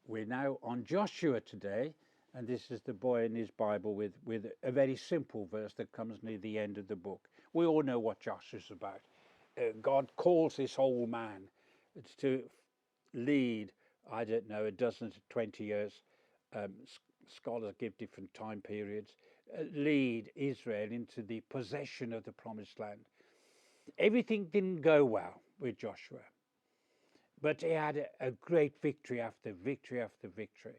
We're now on Joshua today, and this is the boy in his Bible with a very simple verse that comes near the end of the book. We all know what Joshua's about. God calls this old man to lead, I don't know, a dozen to 20 years. Scholars give different time periods. Lead Israel into the possession of the promised land. Everything didn't go well with Joshua, but he had a great victory after victory after victory.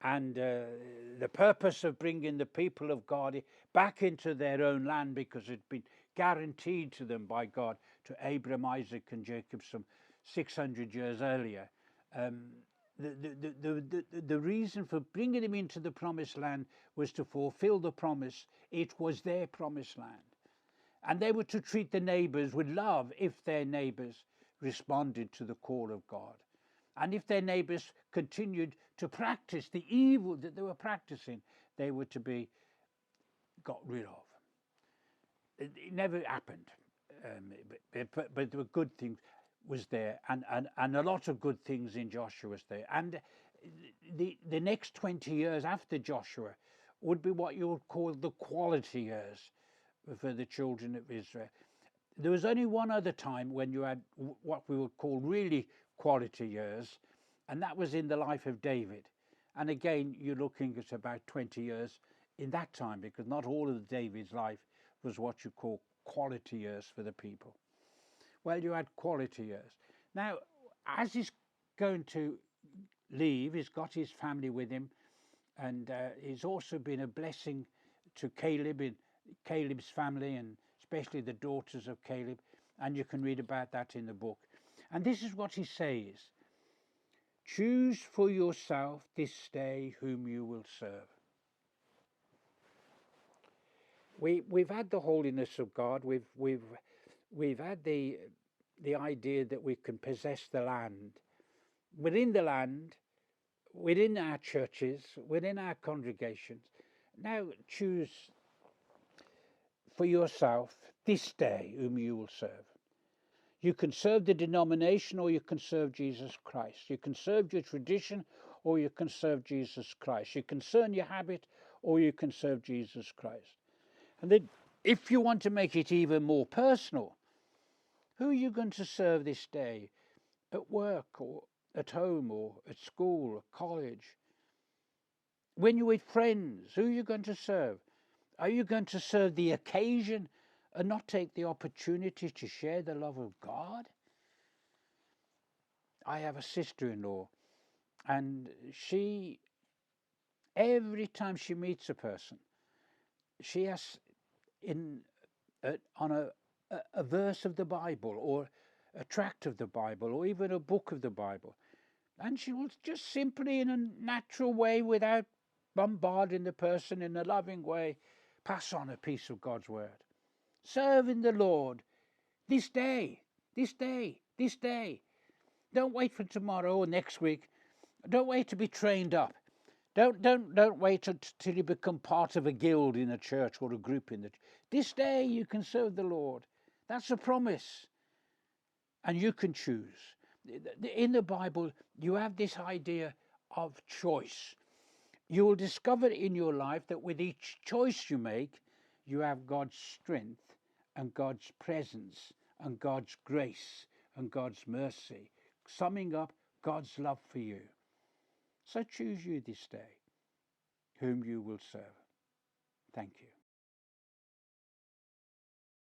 And the purpose of bringing the people of God back into their own land, because it'd been guaranteed to them by God, to Abraham, Isaac, and Jacob some 600 years earlier. The reason for bringing them into the promised land was to fulfill the promise. It was their promised land. And they were to treat the neighbors with love if their neighbors responded to the call of God. And if their neighbors continued to practice the evil that they were practicing, they were to be got rid of. It never happened, but there were good things was there, and a lot of good things in Joshua was there. And the next 20 years after Joshua would be what you would call the quality years for the children of Israel. There was only one other time when you had what we would call really quality years, and that was in the life of David. And again, you're looking at about 20 years in that time, because not all of David's life was what you call quality years for the people. Well, you had quality years. Now, as he's going to leave, he's got his family with him, and he's also been a blessing to Caleb in Caleb's family, and especially the daughters of Caleb, and you can read about that in the book. And this is what he says: choose for yourself this day whom you will serve. We've had the holiness of God. We've had the idea that we can possess the land. Within the land, within our churches, within our congregations. Now choose for yourself this day whom you will serve. You can serve the denomination, or you can serve Jesus Christ. You can serve your tradition, or you can serve Jesus Christ. You can serve your habit, or you can serve Jesus Christ. And then, if you want to make it even more personal, who are you going to serve this day? At work, or at home, or at school, or college? When you're with friends, who are you going to serve? Are you going to serve the occasion and not take the opportunity to share the love of God? I have a sister-in-law, and she, every time she meets a person, she has on a verse of the Bible, or a tract of the Bible, or even a book of the Bible, and she will just simply, in a natural way, without bombarding the person, in a loving way, pass on a piece of God's word. Serving the Lord this day, this day, this day. Don't wait for tomorrow or next week. Don't wait to be trained up. Don't wait until you become part of a guild in a church, or a group in the church. This day you can serve the Lord. That's a promise. And you can choose. In the Bible, you have this idea of choice. You will discover in your life that with each choice you make, you have God's strength and God's presence and God's grace and God's mercy, summing up God's love for you. So choose you this day whom you will serve. Thank you.